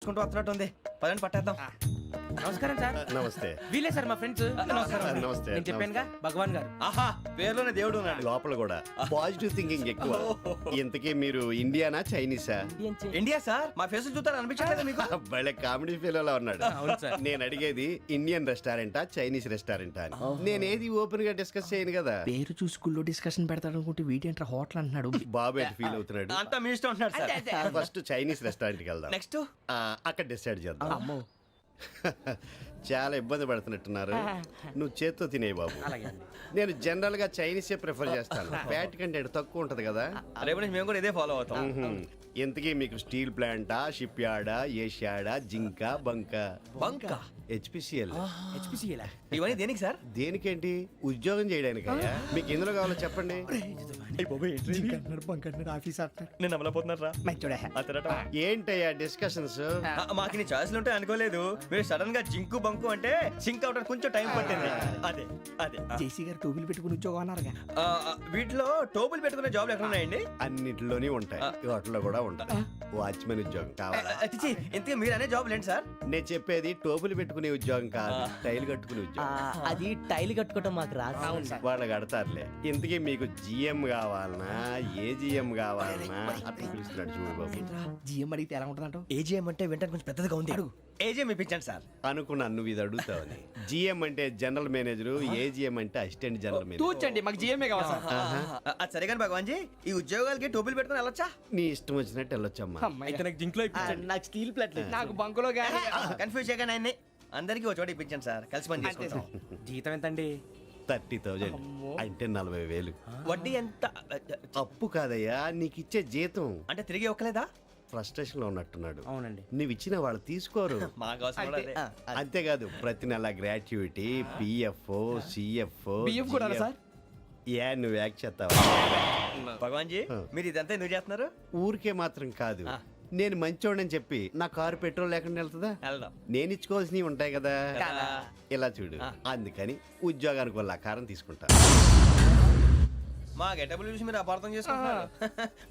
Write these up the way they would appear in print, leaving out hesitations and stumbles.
నడుచుకుంటూ వస్తున్నట్టు ఉంది. పదండి పట్టేద్దాం. నమస్కారం సార్. నమస్తే. వీలే సార్ మా ఫ్రెండ్స్. నమస్తే. నేను చెప్పానుగా భగవాన్ గారు. ఆహా, పేరులోనే దేవుడు ఉన్నాడు. లోపల కూడా పాజిటివ్ థింకింగ్ ఎక్కువ. ఇంతకీ మీరు ఇండియానా చైనీసా? India sir. మా ఫేస్ చూస్తారు అనిపించలేదు మీకు? భలే కామెడీ ఫీల్ ఉన్నాడు. అవును సార్. నేను అడిగేది ఇండియన్ రెస్టారెంటా చైనీస్ రెస్టారెంటా అని. నేను ఏది ఓపెన్ గా డిస్కస్ చేయను కదా. పేరు చూసి స్కూల్లో డిస్కషన్ పెడతాడు అనుకుంటే వీటేంట్రా హోటల్ అంటున్నాడు. బాబు ఎట్ ఫీల్ అవుతున్నాడు. అంతా మీ ఇష్టం ఉంటున్నాడు సార్. ఫస్ట్ చైనీస్ రెస్టారెంట్ కి వెళ్దాం. నెక్స్ట్ అక్కడ డిసైడ్ చేద్దాం. చాలా ఇబ్బంది పడుతున్నట్టున్నారు. నువ్వు చేత్తో తినే బాబు. నేను జనరల్ గా చైనీసే ప్రిఫర్ చేస్తాను. ఫ్యాట్ కంటెంట్ తక్కువ ఉంటది కదా. రేపు నుంచి మేము కూడా ఇదే ఫాలో అవుతాం. ఇంతకీ మీకు స్టీల్ ప్లాంటా, షిప్ యార్డా, ఏషియాడా, జింక, బంకా? బంకా, హెచ్పిసిఎల్. ఇవన్నీ దేనికి సార్? దేనికేంటి? ఉద్యోగం చేయడానికి. మీకు ఎందులో కావాలో చెప్పండి. నేను అమలపోతున్నారా? ఏంటయ్యా డిస్కషన్స్? మాకు నీ ఛాయిస్లు ఉంటాయి అనుకోలేదు. మీరు సడన్ గా జింకు బంకు అంటే సింక్ అవడానికి కొంచెం టైం పట్టింది. అదే అదే జేసీ గారు టోపీలు పెట్టుకుని ఉద్యోగం అన్నారుగా. వీటిలో టోపులు పెట్టుకునే జాబ్లు ఎక్కడ ఉన్నాయండి? అన్నిటిలోనే ఉంటాయి, వాటిలో కూడా ఉంటాయి. వాచ్మెన్ ఉద్యోగం కావాలా? ఇంతకీ మీరు అనే జాబ్ ఏంటి సార్? నేను చెప్పేది టోపులు పెట్టుకునే ఉద్యోగం కాదు, టైల్ కట్టుకునే ఉద్యోగం. అది టైల్ కట్టుకోవటం మాకు రాదు. వాళ్ళు కడతారులే. ఇంతకీ మీకు జిఎం కావాలనా, ఏ జిఎం కావాలనా? అట్లా పిలుస్తున్నాడు చూడు బాబు. జిఎం అడిగితే ఎలా ఉంటుందంట? ఏజీఎం అంటే వెంటనే కొంచెం పెద్దదిగా ఉంది. అడుగు. ఏజీఎం ఇప్పించండి సార్. అనుకున్నాను నువ్వు ఇది అడుగుతావని. జిఎం అంటే జనరల్ మేనేజర్, ఏజిఎం అంటే అసిస్టెంట్ జనరల్ మేనేజర్. తూచండి, మాకు జిఎంఏ కావాలి సార్. అది సరే కానీ భగవాన్ జీ, ఈ ఉద్యోగాలకి టోపులు పెట్టుకుని వెళ్ళొచ్చా? నీ ఇష్టం వచ్చినట్టు వెళ్ళొచ్చమ్మా. నాకు స్టీల్ ప్లేట్, నాకు బంకులో గానీ. కన్ఫ్యూజ్ చేయగానే ఆయన్ని అందరికీ ఒక చోట ఇప్పించండి సార్, కలిసి పని చేసుకుంటాం. జీతం ఎంతండి? 30,000 అంటే 40,000. వడ్డీ ఎంత? అప్పు కాదయ్యా, నీకు ఇచ్చే జీతం. అంటే తిరిగి ఒక్కలేదా? ఫ్రస్ట్రేషన్ లో ఉన్నట్టున్నాడు. అవునండి. నువ్వు ఇచ్చిన వాళ్ళు తీసుకోరు. మాకు అవసరం కూడా అదే. అంతేకాదు ప్రతి నెల గ్రాట్యుటీ, పిఎఫ్, సిఎఫ్. బియ్యం కూడా సార్? ఏ నువ్వు యాక్ట్ చేస్తావా? భగవాన్ జీ, మీరు ఇదంతా ఎందుకు చేస్తున్నారు? ఊరికే మాత్రం కాదు, నేను మంచోడని చెప్పి నా కారు పెట్రోల్ లేకుండా వెళ్తుందా? వెళ్దాం. నేను ఇచ్చుకోవాల్సినవి ఉంటాయి కదా. ఇలా చూడు, అందుకని ఉద్యోగానికి వాళ్ళ ఆకారం తీసుకుంటా. మా గెటబుల్ చూసి మీరు అపార్థం చేసుకుంటున్నారు.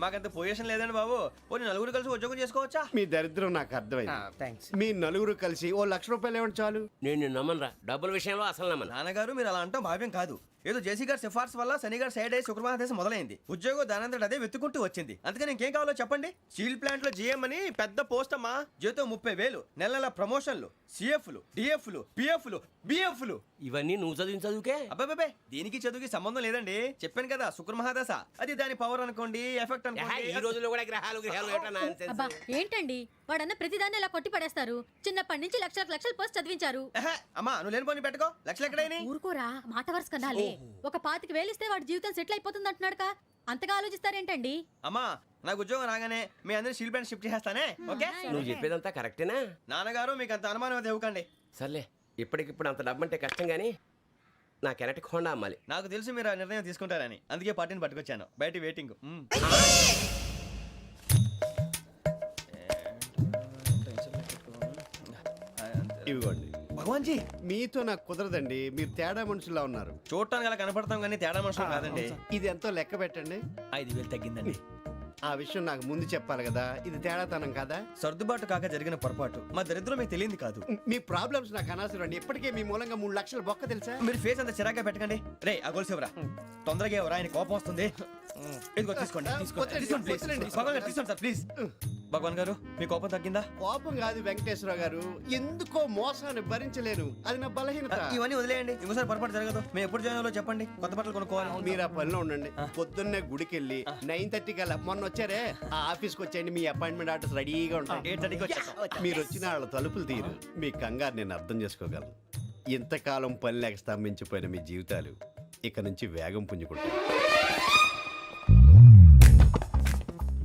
మాకంత పొజిషన్ లేదండి బాబు. పోనీ నలుగురు కలిసి ఉద్యోగం చేసుకోవచ్చా? మీ దరిద్రం నాకు అర్థమైంది. థ్యాంక్స్. మీ నలుగురు కలిసి ఓ ₹1,00,000 ఇవ్వండి చాలు. నేను నమ్మనరా, డబ్బుల విషయంలో అసలు నమ్మను. నాన్నగారు మీరు అలా అంటాం భావ్యం కాదు. ఏదో జేసీ గారి సిఫార్సు వల్ల శని గారు సైడ్ అయ్యి శుక్రవారం దేశం మొదలైంది. ఉద్యోగం దానంతటి అదే వెతుకుంటూ వచ్చింది. అందుకని ఇంకేం కావాలో చెప్పండి. స్టీల్ ప్లాంట్ లో జీఎం అని పెద్ద పోస్ట్ అమ్మా. జీతం 30,000, నెల నెల ప్రమోషన్లు, సిఎఫ్లు, డిఎఫ్లు, పిఎఫ్లు, బిఎఫ్లు. ఇవన్నీ నువ్వు చదివిన చదువుకే. అబ్బాబే, దీనికి చదువుకి సంబంధం లేదండి. చెప్పాను కదా, శుక్ర మహాదశ. అది దాని పవర్ అనుకోండి, ఎఫెక్ట్ అనుకోండి. ఈ రోజుల్లో కూడా గ్రహాలు ఏటా nonsense. అబ్బా ఏంటండి వాడన్న ప్రతిదాన్ని ఇలా కొట్టి పడేస్తారు. చిన్నప్పటి నుంచి లక్షల పోస్ట్ చదివించారు. అమ్మా నువ్వు లేని పోనీ పెట్టుకో. లక్షలు ఎక్కడైనా ఊరుకోరా, మాట వరుస కదాలే. ఒక 25,000 ఇస్తే వాడి జీవితం సెటిల్ అయిపోతుంది అంటున్నాడుగా. అంతగా ఆలోచిస్తారేంటండి? అమ్మా నాకు ఉద్యోగం రాగానే మీ అందరూ స్టీల్ ప్లాంట్ షిఫ్ట్ చేస్తానే. ఓకే? నువ్వు చెప్పేదంతా కరెక్టేనా? నాన్నగారు మీకు అంత అనుమానం అయితే ఇవ్వకండి. సర్లే, ఇప్పటికిప్పుడు అంత డబ్బు అంటే కష్టం కానీ నా కెనటిక్ హోండా అమ్మాలి. నాకు తెలుసు మీరు ఆ నిర్ణయం తీసుకుంటారని, అందుకే పార్టీని పట్టుకొచ్చాను. బయట వెయిటింగ్. ఇవ్వండి. భగవాన్ జీ, మీతో నాకు కుదరదండి, మీరు తేడా మనుషుల్లా ఉన్నారు. చూడటానికి అలా కనపడతాం కానీ తేడా మనుషులు కాదండి. ఇది ఎంతో లెక్క పెట్టండి. 5,000 తగ్గిందండి. ఆ విషయం నాకు ముందు చెప్పాలి కదా. ఇది తేడాతనం కదా. సర్దుబాటు కాక జరిగిన పొరపాటు. మా దరిద్రం మీకు తెలియంది కాదు. మీ ప్రాబ్లమ్స్ నాకు అనవసరం అండి. ఇప్పటికే మీ మూలంగా 3 లక్షల బొక్క తెలుసా. మీరు ఫేస్ అంత చిరాగ్గా పెట్టకండి. రే ఆ గొలుసేవరా, తొందరగా ఎవరా, ఆయన కోపం వస్తుంది. ఇదిగో తీసుకోండి. తీసుకోండి ప్లీజ్. భగవాన్ గారు తీసుకోండి సార్ ప్లీజ్. భగవాన్ గారు మీ కోపం తగ్గిందా? కోపం కాదు వెంకటేశ్వర గారు, ఎందుకో మోసాన్ని భరించలేను. అది నా బలహీనత. ఇవన్నీ వదిలేయండి, ఇంకోసారి పొరపాటు జరగదు. మేము ఎప్పుడు జాయిన్ అవ్వాలో చెప్పండి, కొత్త బట్టలు కొనుక్కోవాలి. మీరు ఆ పనిలో ఉండండి. పొద్దున్నే గుడికి వెళ్ళి 9:30 కల్లా, మొన్న వచ్చారే ఆ ఆఫీస్కి వచ్చేయండి. మీ అపాయింట్మెంట్ ఆర్డర్స్ రెడీగా ఉంటాయి. 8:30కి వచ్చేస్తాం. మీరు వచ్చిన వాళ్ళ తలుపులు తీరు. మీ కంగారు నేను అర్థం చేసుకోగలను. ఇంతకాలం పని లేక స్తంభించిపోయిన మీ జీవితాలు ఇక నుంచి వేగం పుంజుకుంటాయి.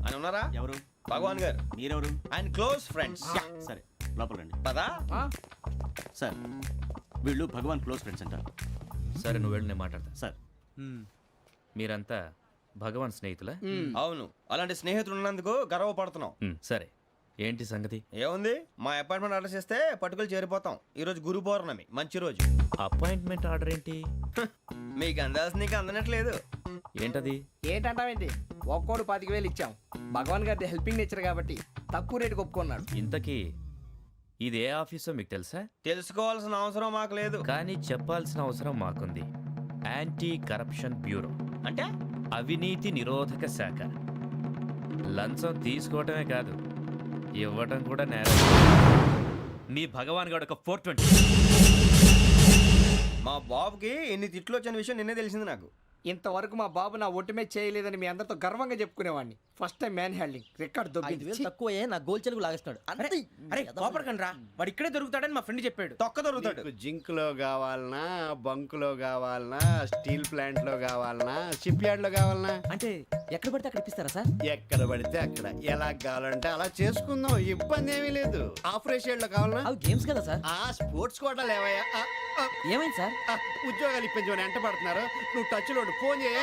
ఆయన ఉన్నారా? ఎవరు? భగవాన్ గారు. మీరెవరు? ఆయన క్లోజ్ ఫ్రెండ్స్. సరే లోపల రండి. పదా సార్ వీళ్ళు భగవాన్ క్లోజ్ ఫ్రెండ్స్ అంటారు. సరే నువ్వు వెళ్ళి నేను మాట్లాడతా. సార్ మీరంతా భగవాన్ స్నేహితులా? అవును, అలాంటి స్నేహితులు ఉన్నందుకు గర్వపడుతున్నాం. సరే ఏంటి సంగతి? ఏముంది, మా అపాయింట్మెంట్ ఆర్డర్ చేస్తే పట్టుకులు చేరిపోతాం. ఈ రోజు గురు పౌర్ణమి, మంచి రోజు. అపాయింట్మెంట్ ఆర్డర్ ఏంటి? మీకు అందాల్సిన నీకు అందనట్లేదు. ఏంటది? ఏంటంటావేంటి? ఒక్కోడు 25,000 ఇచ్చాం. భగవాన్ గారి హెల్పింగ్ నేచర్ కాబట్టి తక్కువ రేటుకి ఒప్పుకున్నాడు. ఇంతకీ ఇది ఏ ఆఫీసో మీకు తెలుసా? తెలుసుకోవాల్సిన అవసరం మాకు లేదు. కానీ చెప్పాల్సిన అవసరం మాకుంది. యాంటీ కరప్షన్ బ్యూరో అంటే అవినీతి నిరోధక శాఖ. లంచం తీసుకోవటమే కాదు, ఇవ్వటం కూడా నేరం. మీ భగవాన్ గారు ఒక 420. మా బాబుకి ఎన్ని తిట్లు వచ్చిన విషయం నిన్నే తెలిసింది నాకు. ఇంతవరకు మా బాబు నా ఒట్టుమే చేయలేదని మీ అందరితో గర్వంగా చెప్పుకునేవాడిని. First time man handling record దొబ్బింది. తక్కువ నా గోల్ చెలుగు లాగేస్తున్నాడు అంతే. అరే కోపడకండి రా, వాడు ఇక్కడే దొరుకుతాడని మా ఫ్రెండ్ చెప్పాడు. తొక్క దొరుకుతాడు. నీకు జింక్ లో కావాలనా, బంక్ లో కావాలనా, స్టీల్ ప్లాంట్ లో కావాలనా, షిప్ యార్డ్ లో కావాలనా? అంటే ఎక్కడ పడితే అక్కడ ఇప్పిస్తారా సార్? ఎక్కడ పడితే అక్కడ, ఎలా కావాలంటే అలా చేసుకుందాం, ఇబ్బంది ఏమీ లేదు. ఆపరేషన్ లో కావాలనా? అవి గేమ్స్ కదా సార్. ఆ స్పోర్ట్స్ కోటా లేవయ్యా. ఏమైంది సార్? ఉద్యోగాలు ఇప్పించమని ఎంట పడుతున్నారు. నువ్వు టచ్ లో ఫోన్ చేయ.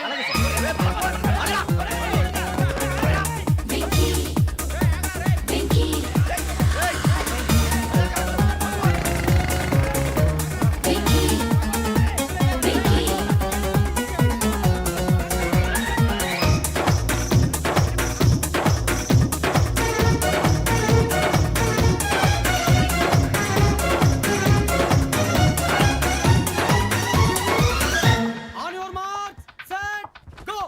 On your marks, set, go.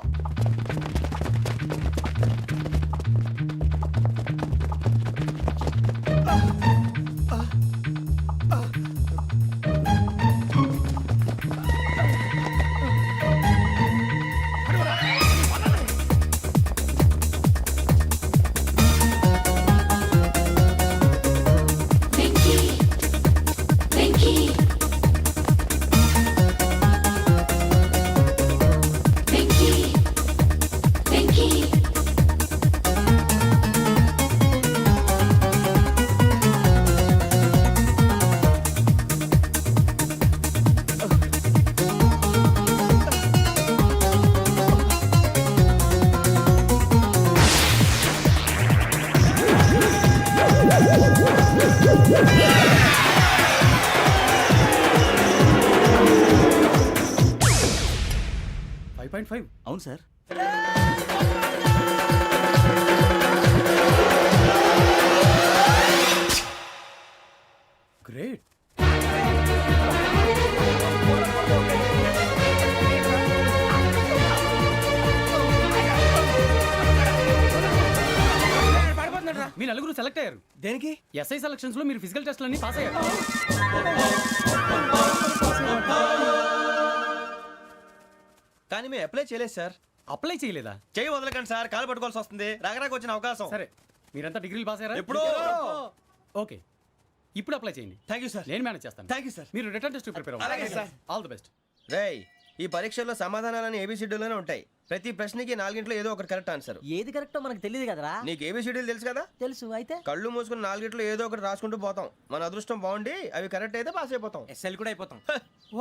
అవును సార్. గ్రేట్. మీ నలుగురు సెలెక్ట్ అయ్యారు. దేనికి? ఎస్ఐ సెలక్షన్స్ లో మీరు ఫిజికల్ టెస్ట్ అన్ని పాస్ అయ్యారు. కానీ మేము అప్లై చేయలేదు సార్. అప్లై చేయలేదా? చేయి వదలకండి సార్, కాలు పట్టుకోవాల్సి వస్తుంది. రాగరాకు వచ్చిన అవకాశం. సరే, మీరంతా డిగ్రీలు పాస్ అయ్యారా? ఎప్పుడో. ఓకే, ఇప్పుడు అప్లై చేయండి. Thank you sir. నేను మేనేజ్ చేస్తాను. Thank you sir. మీరు రిటర్న్ టెస్ట్ ప్రిపేర్ అలాగే అవ్వండి. సార్. All the best. రేయ్, ఈ పరీక్షల్లో సమాధానాలని ఏబిసిడ్యూల్లోనే ఉంటాయి. ప్రతి ప్రశ్నకి 4 ఏదో ఒకటి కరెక్ట్ ఆన్సర్. ఏది కరెక్టో మనకు తెలియదు కదరా. నీకు ఏబిసిడ్యూల్ తెలుసు కదా? తెలుసు. అయితే కళ్ళు మూసుకుని 4 ఏదో ఒకటి రాసుకుంటూ పోతాం. మన అదృష్టం బాగుండి అవి కరెక్ట్ అయితే పాస్ అయిపోతాం. ఎస్ఎల్ కూడా అయిపోతాం.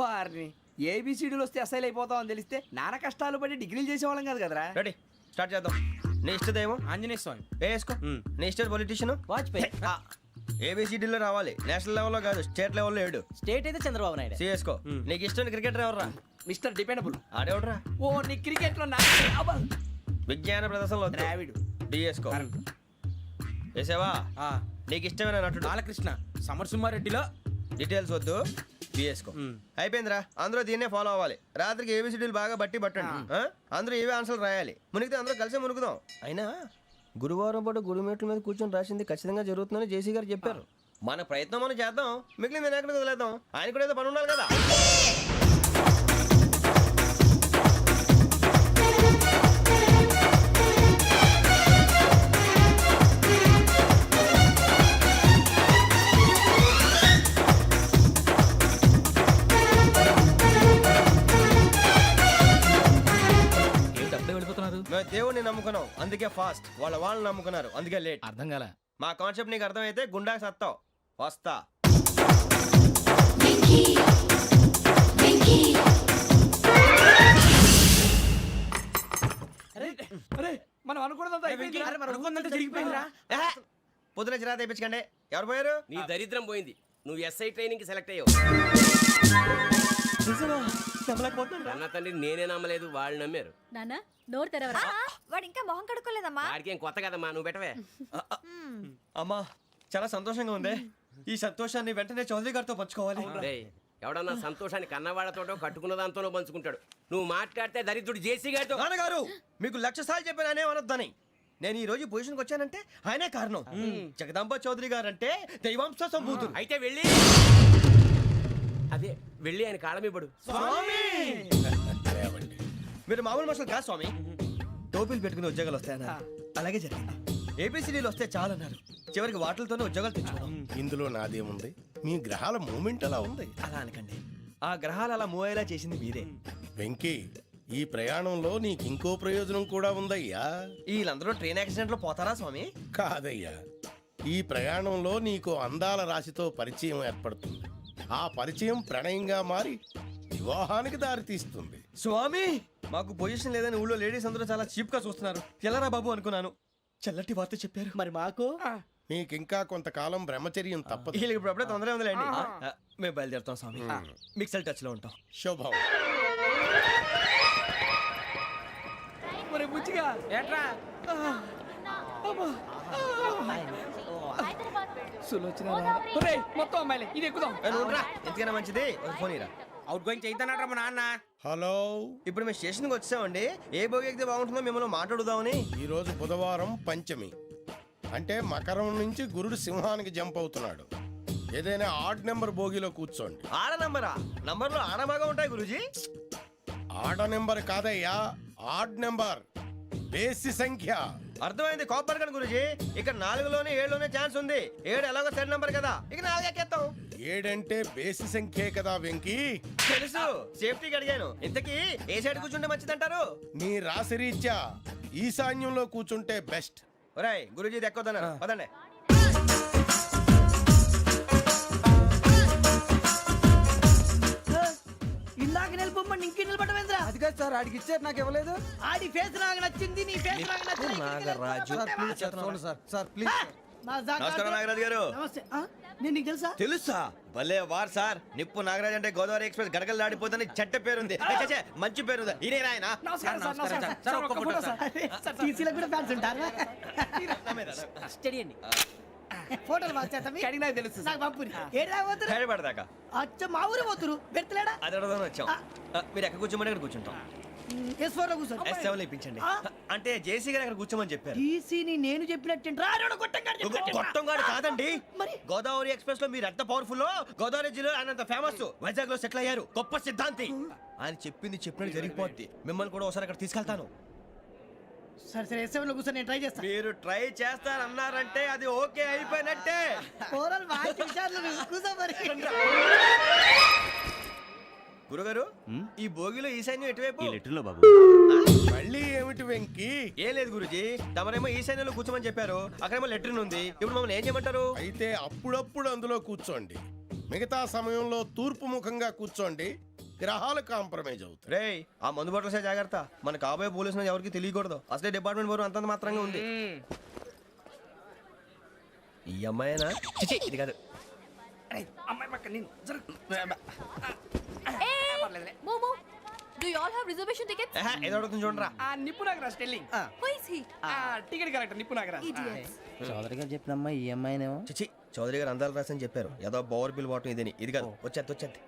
వారిని ఏబిసిడీలు వస్తే అసైల్ అయిపోతాం అని తెలిస్తే నాన్న కష్టాలు పడి డిగ్రీలు చేసేవాళ్ళం కాదు కదరా. రెడీ, స్టార్ట్ చేద్దాం. నీ ఇష్టదేమో ఆంజనేయ స్వామి. వేసుకో. నీ ఇష్ట పొలిటీషియన్ వాజ్పేయి. ఏబిసిడీలో రావాలి. నేషనల్ లెవెల్లో కాదు, స్టేట్ లెవెల్లో 7. స్టేట్ అయితే చంద్రబాబు నాయుడు. సిఎస్కో. నీకు ఇష్టం క్రికెటర్ ఎవర్రా? Mister dependable. ఆడేవడరా? ఓ నీ క్రికెట్ లో విజ్ఞాన ప్రదర్శనలో ద్రావిడు. డిఎస్కో. వేసావా? నీకు ఇష్టమైన నటుడు? బాలకృష్ణ. సమర్ సుమారెడ్డిలో డీటెయిల్స్ వద్దు, బిఎస్కో. అయిపోయిందిరా. అందరూ దీన్నే ఫాలో అవ్వాలి. రాత్రికి ఏబిసిడీలు బాగా బట్టి పట్టండి. అందరూ ఏవే ఆన్సర్లు రాయాలి. మునిగితే అందరూ కలిసి మునుగుదాం. అయినా గురువారం పాటు గురుమేట్ల మీద కూర్చొని రాసింది ఖచ్చితంగా జరుగుతుందని జేసీ గారు చెప్పారు. మన ప్రయత్నం మనం చేద్దాం, మిగిలింది నేను ఎక్కడికి వదిలేద్దాం. ఆయన కూడా ఏదో పని ఉండాలి కదా. మేము దేవుడిని నమ్ముకున్నాం, అందుకే ఫాస్ట్. వాళ్ళని నమ్ముకున్నారు, అందుకే లేట్. అర్థం కాల. మా కాన్సెప్ట్ నీకు అర్థమైతే గుండా సత్తావు. వస్తా. మనం అనుకున్నదంతా జరిగిపోయిందిరా. పొద్దున చిరా తెప్పించకండి. ఎవరు పోయారు? నీ దరిద్రం పోయింది. నువ్వు ఎస్ఐ ట్రైనింగ్ సెలెక్ట్ అయ్యావు. అన్న తండ్రి నేనే నమ్మలేదు, వాళ్ళు నమ్మారు. నాన్న నోరు తెరవరా. వాడు ఇంకా మొహం కడుక్కోలేదమ్మా. వాడికి ఏం కొత్త కదమ్మా, నువ్వు పెట్టవే. అమ్మా చాలా సంతోషంగా ఉంది. ఈ సంతోషాన్ని వెంటనే చౌదరి గారితో పంచుకోవాలి. రేయ్, ఎవడన్నా సంతోషాన్ని కన్నవాళ్లతోటో కట్టుకున్న దాంతోనో పంచుకుంటాడు. నువ్వు మాట్లాడితే దరిద్రుడు జేసీ గారితో. నాన్నగారు మీకు 1,00,000 సార్లు చెప్పాననే అనొద్దని. నేను ఈ రోజు పొజిషన్కి వచ్చానంటే ఆయనే కారణం. జగదాంబ చౌదరి గారు అంటే దైవాంశ సంభూతుడు. అయితే వెళ్ళి అదే వెళ్ళి ఆయన కాళ్ళమివ్వడు. మీరు మామూలు మనుషులు కాదు స్వామి. టోపీలు పెట్టుకుని ఉద్యోగాలు వస్తాయన్నారు, అలాగే జరిగింది. ఏపీసీడీలు వస్తే చాలన్నారు, చివరికి వాటిలతోనే ఉద్యోగాలు తెచ్చుకున్నాం. ఇందులో నాదేముంది? మీ గ్రహాల మూమెంట్ అలా ఉంది. అలా అనకండి, ఆ గ్రహాలు అలా మూవ్ అయ్యేలా చేసింది మీరే. వెంకీ, ఈ ప్రయాణంలో నీకు ఇంకో ప్రయోజనం కూడా ఉందయ్యా. వీళ్ళందరూ ట్రైన్ యాక్సిడెంట్ లో పోతారా స్వామి? కాదయ్యా, ఈ ప్రయాణంలో నీకు అందాల రాశితో పరిచయం ఏర్పడుతుంది. ఆ పరిచయం ప్రణయంగా మారి వివాహానికి దారితీస్తుంది. స్వామి, మాకు పొజిషన్ లేదని ఊళ్ళో లేడీస్ అందరూ చాలా చీప్ గా చూస్తున్నారు. ఎలారా బాబు అనుకున్నాను. చల్లటి వార్త చెప్పారు. మరి మాకు నీకింకా కొంతకాలం బ్రహ్మచర్యం తప్పదు. వీళ్ళకి ఇప్పుడు అప్పుడే తొందరగా ఉందిలేండి. మేము బయలుదేరుతాం స్వామి. మిక్సెల్ టచ్ లో ఉంటాం. శుభం. మరి బుచ్చిగా ఏట్రా సులోచన మొత్తం అమ్మాయిలే, ఇది ఎక్కుదాం. ఎందుకైనా మంచిది ఒక ఫోన్ ఇరా. అవుట్ గోయింగ్ చేద్దానట్రా మా నాన్న. హలో, ఇప్పుడు మేము స్టేషన్కి వచ్చామండి. ఏ బోగి ఎక్కితే బాగుంటుందో మిమ్మల్ని మాట్లాడుదామని. ఈరోజు బుధవారం పంచమి, అంటే మకరం నుంచి గురుడు సింహానికి జంప్ అవుతున్నాడు. ఏదైనా ఆడ్ నెంబర్ బోగిలో కూర్చోండి. ఆడ నంబరా? నంబర్లో ఆడ బాగా ఉంటాయి గురూజీ. ఆడ నెంబర్ కాదయ్యా, ఆడ్ నెంబర్, బేసి సంఖ్య. అర్థమైంది, కాపర్ కన్ గురూజీ. ఇక్కడ 4లోనే 7లోనే ఛాన్స్ ఉంది. 7 ఎలాగో సెడ్ నంబర్ కదా, ఇక 4 ఎక్కేస్తాం. 7 అంటే బేసి సంఖ్యే కదా వెంకీ. తెలుసు, సేఫ్టీకి అడిగాను. ఇంతకీ ఏ సైడ్ కూర్చుంటే మంచిదంటారు? నీ రాశి రీత్యా ఈశాన్యంలో కూర్చుంటే బెస్ట్. ఒరేయ్ గురూజీ దెక్కొద్దన్నారు, పదండి. ఇందాక నిలబొమ్మని ఇంకే నిలబడమేంద్రా? అది కాదు సార్, ఆడికి ఇచ్చారు, నాకు ఇవ్వలేదు. ఆడి ఫేస్ నాకు నచ్చింది, నీ ఫేస్ నాకు నచ్చింది. నాగరాజు. Sir please. నమస్కారం నాగరాజు గారు. నమస్తే. నేను నీకు తెలుసా? తెలుసా? భలే వార్ సార్. నిప్పు నాగరాజ్ అంటే గోదావరి ఎక్స్ప్రెస్ గడగలు దాడిపోతుంది చెట్ట పేరుంది. ఛే, మంచి పేరుంది. ఇదే ఆయన. నమస్కారం సార్, నమస్కారం సార్. ఒక్క ఫోటో సార్. టీసీలో కూడా ఫ్యాన్స్ ఉంటారా? స్టడీ అండి. ఫోటోలు కడిగినా తెలుసు సార్. హైదరాబాద్ అచ్చ మా ఊరు పోతురు పెడతలేడా? అది అడగదామని వచ్చాం. మీరు ఎక్కడ కూర్చోమని అక్కడ కూర్చుంటాం. S4 లో కూర్చో. S7 లో ఇప్పించండి. అంటే జేసీ గారు అక్కడ కూర్చోమని చెప్పారు. టీసీని నేను చెప్పినట్టు గొట్టంగాడు కాదండి. మరి గోదావరి ఎక్స్ప్రెస్ లో మీరు ఎంత పవర్ఫుల్, గోదావరి జిల్లా ఆయన ఫేమస్. వైజాగ్ లో సెటిల్ అయ్యారు, గొప్ప సిద్ధాంతి. ఆయన చెప్పింది చెప్పినట్టు జరిగిపోద్ది. మిమ్మల్ని కూడా ఒకసారి అక్కడ తీసుకెళ్తాను. సరే సరే S7 లో కూర్చొని నేను ట్రై చేస్తాను. మీరు ట్రై చేస్తారన్నారంటే అది ఓకే అయిపోయినట్టే. ఓవరాల్ బాగా చూశారు. కూర్చో మరి. గురుగారు, ఈ భోగిలో ఈశాన్యం ఎటువైపు? లెటర్లో బాబు. మళ్ళీ ఏమిటి వెంకీ? ఏం లేదు గురుజీ, తమరేమో ఈశాన్యంలో కూర్చోమని చెప్పారు. అక్కడేమో లెటర్ ఉంది. ఇప్పుడు మమ్మల్ని ఏం చేయమంటారు? అయితే అప్పుడప్పుడు అందులో కూర్చోండి. మిగతా సమయంలో తూర్పు ముఖంగా కూర్చోండి. గ్రహాలు కాంప్రమైజ్ అవుతాయి. రేయ్, ఆ మందు బట్టలసే జాగ్రత్త. మన కాబోయే పోలీసులు ఎవరికి తెలియకూడదు. అసలే డిపార్ట్మెంట్ బోరు అంతంత మాత్రంగా ఉంది. ఈ అమ్మాయినా? చిచి, ఇది కాదు. అమ్మాయి పక్క నేను Momo, do you all have reservation tickets? ఏదో అడుగుతుంది చూడరా. నిప్పు Nagaraj telling. Who is he? Ticket correct, నిప్పు నాగరాజ్. Idiots. చౌదరి గారు చెప్పినమ్మా ఈ అమ్మాయినేమో. చిచి, చౌదరి గారు అందాలు రాసని చెప్పారు. ఏదో బోర్ బిల్ బాటం ఇదని. ఇది కాదు, వచ్చేది.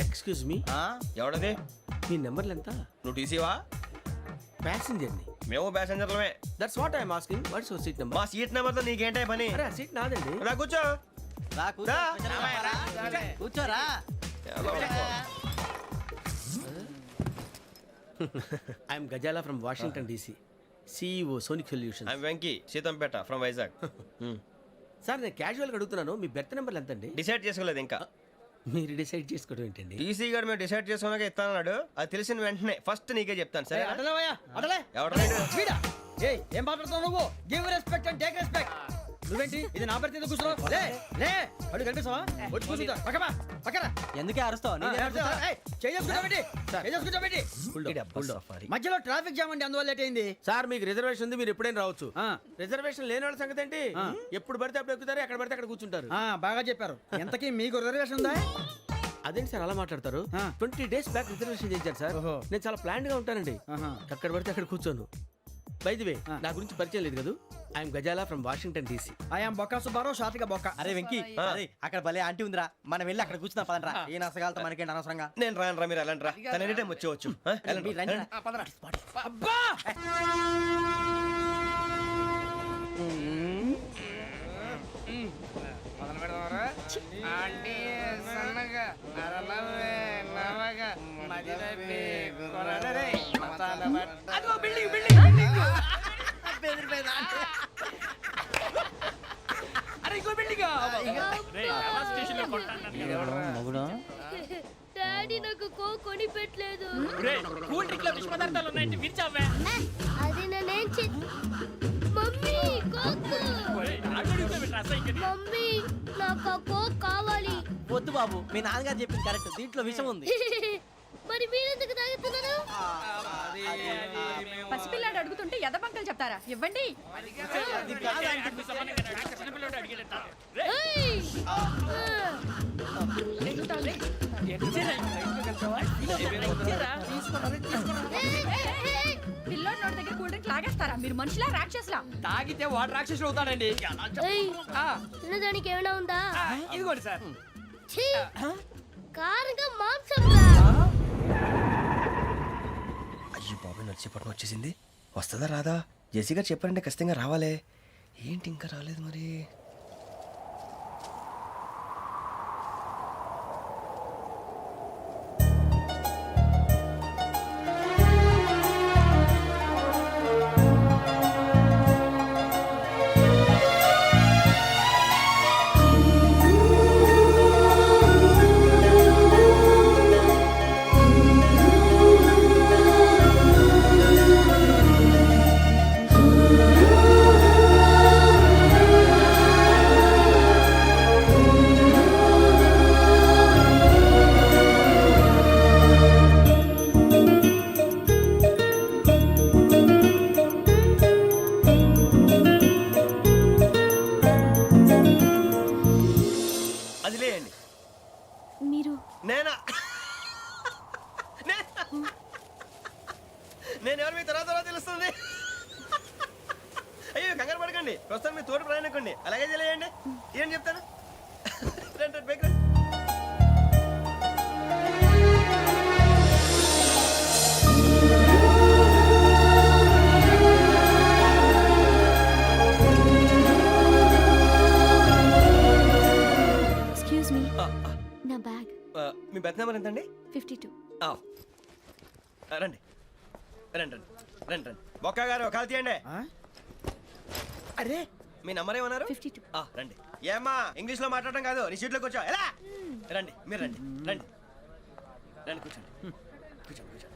Excuse me, ఎవడది? మీ నెంబర్లు ఎంత? నువ్వు టీసీవా? ప్యాసింజర్ ని. మేము ప్యాసెంజర్లమే. That's what I'm asking. What's your seat number? మా సీట్ నెంబర్ తో నీకేంటే పని? అరే ఆ సీట్ నాదండి. రా కూర్చో. రా. కూర్చోరా. I'm Gazala from Washington DC, CEO Sonic Solution. I'm Venky, Seethampeta from Vizag. Sir నేను క్యాజువల్గా అడుగుతున్నాను, మీ బెర్త్ నెంబర్లు ఎంత అండి? డిసైడ్ చేసుకోలేదు ఇంకా. మీరు డిసైడ్ చేసుకోవడం ఏంటండి? టీసీ గారు మేము డిసైడ్ చేసుకున్నాక ఇస్తానన్నాడు. అది తెలిసిన వెంటనే ఫస్ట్ నీకే చెప్తాను. సరే అడలేవయ్యా, అడలే. ఎవడ ఏం మాట్లాడుతున్నావు నువ్వు? Give respect and take respect. నువ్వేంటి ఇది నా పరిస్థితి కూర్చున్నావు? లే లే, అడుగు కనిపిస్తావా? వచ్చి కూర్చుంటా. పక్కన ఎందుకే అరుస్తావు? మధ్యలో ట్రాఫిక్ జామ్ అండి, అందువల్ల లేట్ అయింది. సార్ మీకు రిజర్వేషన్ ఉంది, మీరు ఎప్పుడైనా రావచ్చు. రిజర్వేషన్ లేని వాళ్ళ సంగతి ఏంటి? ఎప్పుడు పడితే అప్పుడు ఎక్కుతారు, ఎక్కడ పడితే అక్కడ కూర్చుంటారు. బాగా చెప్పారు. ఎంతకీ మీకు రిజర్వేషన్ ఉందా? అదేంటి సార్ అలా మాట్లాడతారు? 20 days బ్యాక్ రిజర్వేషన్ చేశారు సార్. నేను చాలా ప్లాన్డ్ గా ఉంటానండి. ఎక్కడ పడితే అక్కడ కూర్చోను. బై ది వే నా గురించి పరిచయం లేదు కదా I'm Gazala from Washington DC. I'm Bokka Subbarao షాతిక బొక్క. అరే వెంకీ అరే అక్కడ భలే ఆంటీ ఉందిరా మనం వెళ్ళి అక్కడ కూర్చున్నా పదంరా ఏ నసగాలతో మనకేంటి అనవసరంగా. నేను రాను రా, మీరు వెళ్ళండి రా. తన ఎనీ టైం వచ్చేవచ్చు. వెళ్ళండి, మీరు రండి రా. వెళ్ళండి. అబ్బా అదిగో బిల్డింగ్ బిల్డింగ్ అరే ఇంకో బిల్డింగ్ డాడీ నాకు కోక్ కొని పెట్టలేదు. కూల్ డ్రింక్ లో విష పదార్థాలు ఉన్నాయంటే విరిచావే. అది నేనేం మమ్మీ కోక్. మమ్మీ నాకు ఆ కోక్ కావాలి. వద్దు బాబు మీ నాన్నగారు చెప్పింది కరెక్ట్ దీంట్లో విషయం ఉంది. మరి మీరెందుకు తాగుతున్నారు? పసిపిల్లాడు అడుగుతుంటే ఎదబంకలు చెప్తారా? ఇవ్వండి. ఏయ్! పిల్లోడి నోటి దగ్గర కూల్ డ్రింక్ లాగేస్తారా? మీరు మనుషులా రాక్షసులా? తాగితే వాడు రాక్షసుడు అవుతాడండి. ఏయ్! తినడానికి ఏమైనా ఉందా? ఇదిగోండి సార్. ఛీ! కారంగా మాంసం రా. అయ్యో బాబాయ్, నడిచేపట్నం వచ్చేసింది. వస్తుందా రాదా? జేసీ గారు చెప్పారంటే ఖచ్చితంగా రావాలే. ఏంటి ఇంకా రాలేదు మరి? అది లేయండి. మీరు నేనా? నేను ఎవరు మీ తర్వాత తెలుస్తుంది. అయ్యో కంగారు పడకండి, ప్రస్తుతం మీ తోటి ప్రయాణకండి. అలాగే తెలియండి. ఏం చెప్తాను. రండి, రండి, పైకి రండి. ఎక్స్క్యూజ్ మీ, నా బ్యాగ్. మీ బెత్ నెంబర్ ఎంతండి? 52. రండి రండి రండి రండి రండి. బొక్క గారు కాల్ తీయండి. అరే మీ నంబర్ ఏమన్నారు? 52. రండి. ఏమ్మా ఇంగ్లీష్ లో మాట్లాడడం కాదు, నీ సీట్లోకి వచ్చా ఎలా? రండి, మీరు రండి రండి రండి, కూర్చోండి కూర్చోండి కూర్చోండి.